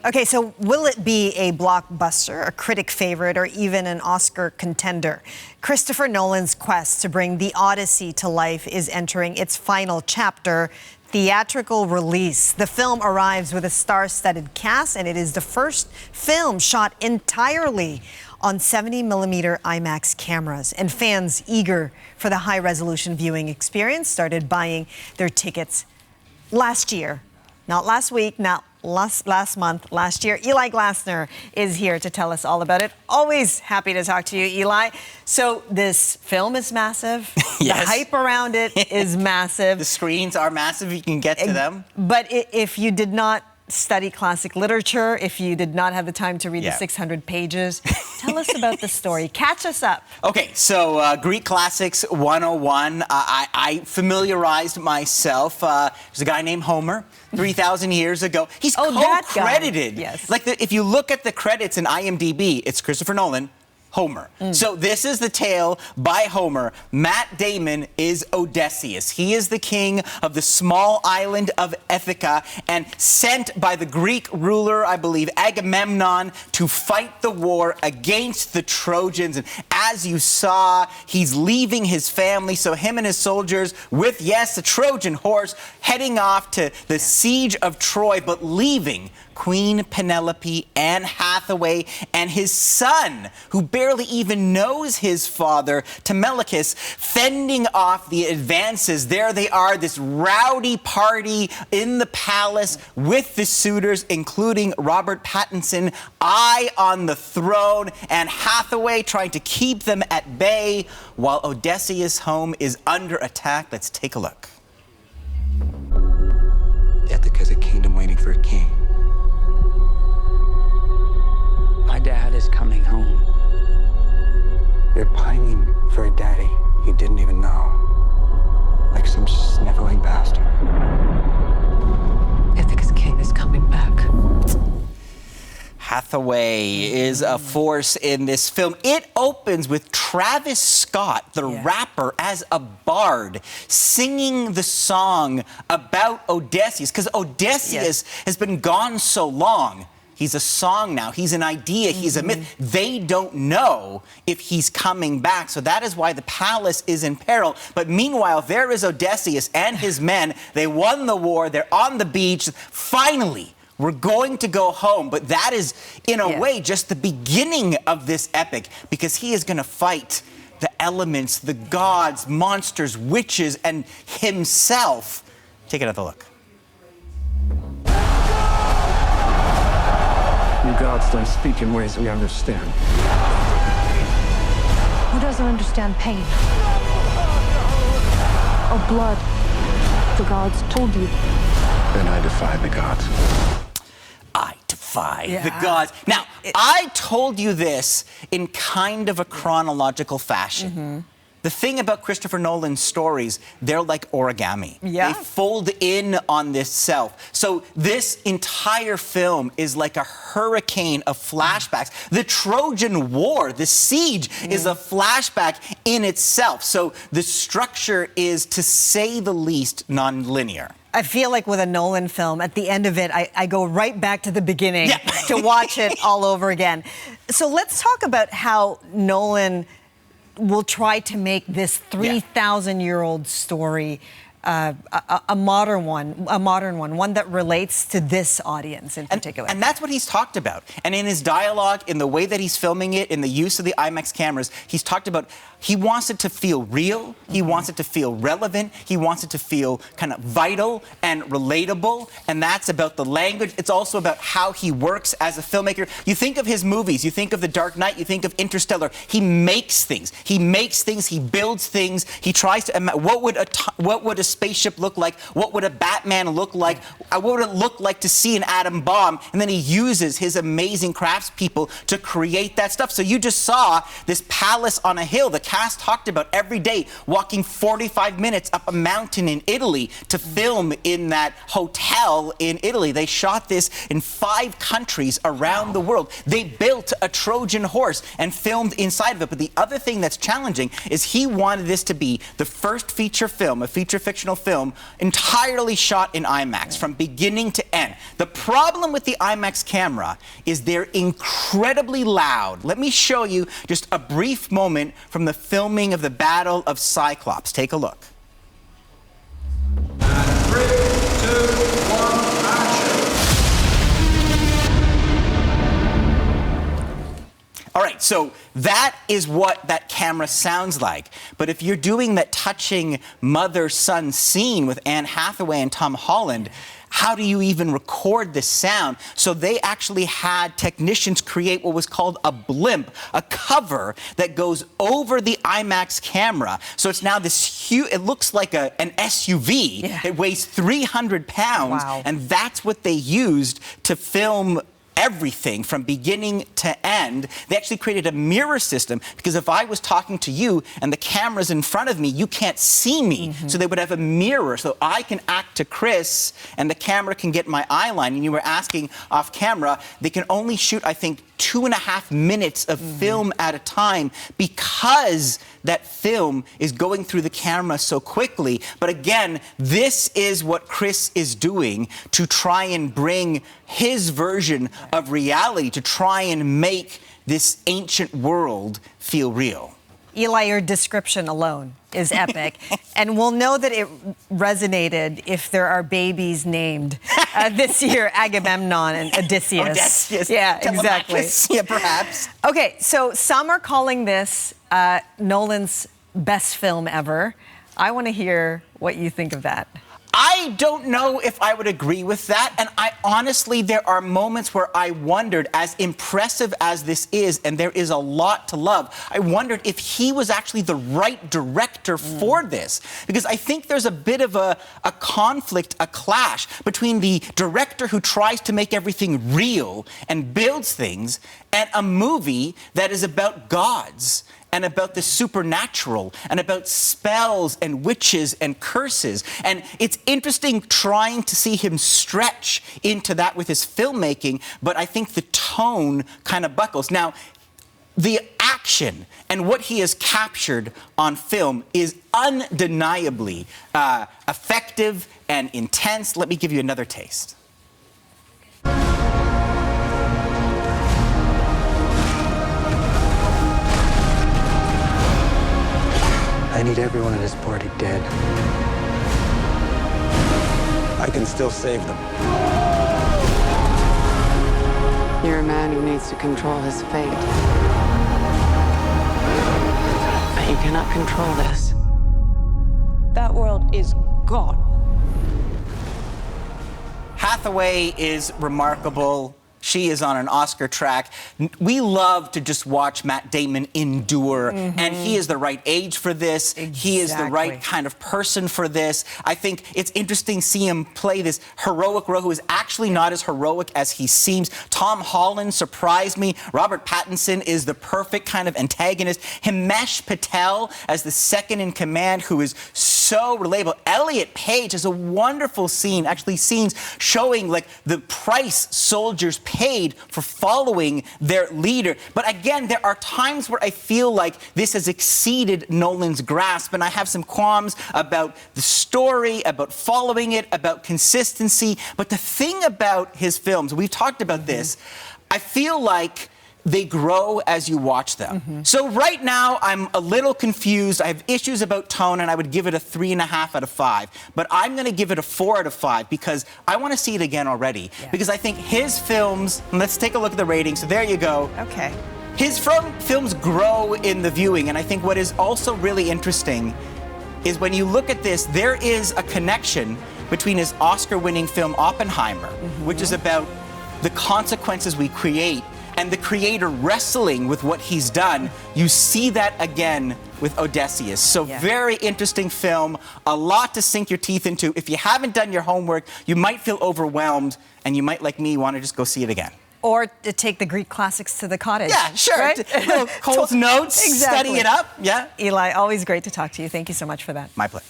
Okay, so will it be a blockbuster, a critic favorite, or even an Oscar contender? Christopher Nolan's quest to bring the Odyssey to life is entering its final chapter, theatrical release. The film arrives with a star-studded cast, and it is the first film shot entirely on 70mm IMAX cameras. And fans eager for the high-resolution viewing experience started buying their tickets last year. Not last week, not last month, last year. Eli Glasner is here to tell us all about it. Always happy to talk to you, Eli. So this film is massive. Yes. The hype around it is massive. The screens are massive. You can get to them. But if you did not study classic literature, if you did not have the time to read the 600 pages, tell us about the story. Catch us up. Okay, so Greek Classics 101. I familiarized myself. There's a guy named Homer, 3,000 years ago. He's co-credited. Yes. Like if you look at the credits in IMDb, it's Christopher Nolan, Homer. So this is the tale by Homer. Matt Damon is Odysseus. He is the king of the small island of Ithaca and sent by the Greek ruler, I believe, Agamemnon, to fight the war against the Trojans. And as you saw, he's leaving his family, so him and his soldiers with, yes, the Trojan horse, heading off to the siege of Troy, but leaving Queen Penelope, Anne Hathaway, and his son, who barely even knows his father, Telemachus, fending off the advances. There they are, this rowdy party in the palace with the suitors, including Robert Pattinson, eye on the throne, and Hathaway trying to keep them at bay while Odysseus' home is under attack. Let's take a look. Ithaca's a kingdom waiting for a king. My dad is coming home. You're pining for a daddy you didn't even know. Like some sniveling bastard. Ithaca's king is coming back. Hathaway is a force in this film. It opens with Travis Scott, the rapper, as a bard, singing the song about Odysseus, because Odysseus has been gone so long. He's a song now. He's an idea. He's a myth. They don't know if he's coming back. So that is why the palace is in peril. But meanwhile, there is Odysseus and his men. They won the war. They're on the beach. Finally, we're going to go home. But that is, in a way, just the beginning of this epic, because he is going to fight the elements, the gods, monsters, witches, and himself. Take another look. You gods don't speak in ways we understand. Who doesn't understand pain? Or blood? The gods told you. Then I defy the gods. I defy the gods. Now, I told you this in kind of a chronological fashion. The thing about Christopher Nolan's stories, they're like origami. They fold in on this self. So this entire film is like a hurricane of flashbacks. The Trojan War, the siege, is a flashback in itself. So the structure is, to say the least, nonlinear. I feel like with a Nolan film, at the end of it, I go right back to the beginning to watch it all over again. So let's talk about how Nolan will try to make this 3,000-year-old story a modern one that relates to this audience in particular. And that's what he's talked about. And in his dialogue, in the way that he's filming it, in the use of the IMAX cameras, he's talked about he wants it to feel real, he wants it to feel relevant, he wants it to feel kind of vital and relatable, and that's about the language. It's also about how he works as a filmmaker. You think of his movies, you think of The Dark Knight, you think of Interstellar. He makes things, he builds things, he tries to imagine what would a spaceship look like, what would a Batman look like, what would it look like to see an atom bomb, and then he uses his amazing craftspeople to create that stuff. So you just saw this palace on a hill. The cast talked about every day walking 45 minutes up a mountain in Italy to film in that hotel in Italy. They shot this in 5 countries around the world. They built a Trojan horse and filmed inside of it. But the other thing that's challenging is he wanted this to be the first feature film, a feature fiction emotional film entirely shot in IMAX from beginning to end. The problem with the IMAX camera is they're incredibly loud. Let me show you just a brief moment from the filming of the Battle of Cyclops. Take a look. 3, 2, 1, action. All right, so that is what that camera sounds like. But if you're doing that touching mother-son scene with Anne Hathaway and Tom Holland, how do you even record this sound? So they actually had technicians create what was called a blimp, a cover that goes over the IMAX camera. So it's now this huge, it looks like an SUV. Yeah. It weighs 300 pounds. Wow. And that's what they used to film everything from beginning to end. They actually created a mirror system because if I was talking to you and the camera's in front of me, you can't see me. So they would have a mirror so I can act to Chris and the camera can get my eye line. And you were asking off camera, they can only shoot, I think, 2.5 minutes of film at a time because that film is going through the camera so quickly. But again, this is what Chris is doing to try and bring his version of reality, to try and make this ancient world feel real. Eli, your description alone is epic. And we'll know that it resonated if there are babies named this year, Agamemnon and Odysseus. Odysseus. Yeah, exactly. Telemachus. Yeah, perhaps. Okay, so some are calling this Nolan's best film ever. I want to hear what you think of that. I don't know if I would agree with that. And I honestly, there are moments where I wondered, as impressive as this is, and there is a lot to love, I wondered if he was actually the right director for this. Because I think there's a bit of a conflict, a clash between the director who tries to make everything real and builds things, and a movie that is about gods and about the supernatural, and about spells and witches and curses. And it's interesting trying to see him stretch into that with his filmmaking, but I think the tone kind of buckles. Now, the action and what he has captured on film is undeniably effective and intense. Let me give you another taste. I need everyone at this party dead. I can still save them. You're a man who needs to control his fate. But you cannot control this. That world is gone. Hathaway is remarkable. She is on an Oscar track. We love to just watch Matt Damon endure, and he is the right age for this. He is the right kind of person for this. I think it's interesting to see him play this heroic role who is actually not as heroic as he seems. Tom Holland surprised me. Robert Pattinson is the perfect kind of antagonist. Himesh Patel as the second in command who is so relatable. Elliot Page has a wonderful scene, actually scenes showing like the price soldiers paid for following their leader. But again, there are times where I feel like this has exceeded Nolan's grasp, and I have some qualms about the story, about following it, about consistency. But the thing about his films, we've talked about this, I feel like they grow as you watch them. So right now, I'm a little confused. I have issues about tone, and I would give it a 3.5 out of 5. But I'm going to give it a 4 out of 5 because I want to see it again already. Because I think his films, and let's take a look at the ratings. So there you go. Okay. His films grow in the viewing, and I think what is also really interesting is when you look at this, there is a connection between his Oscar-winning film Oppenheimer, which is about the consequences we create, and the creator wrestling with what he's done. You see that again with Odysseus. So very interesting film, a lot to sink your teeth into. If you haven't done your homework, you might feel overwhelmed, and you might, like me, want to just go see it again. Or to take the Greek classics to the cottage. Yeah, sure. Right? Cole's notes, study it up. Yeah. Eli, always great to talk to you. Thank you so much for that. My pleasure.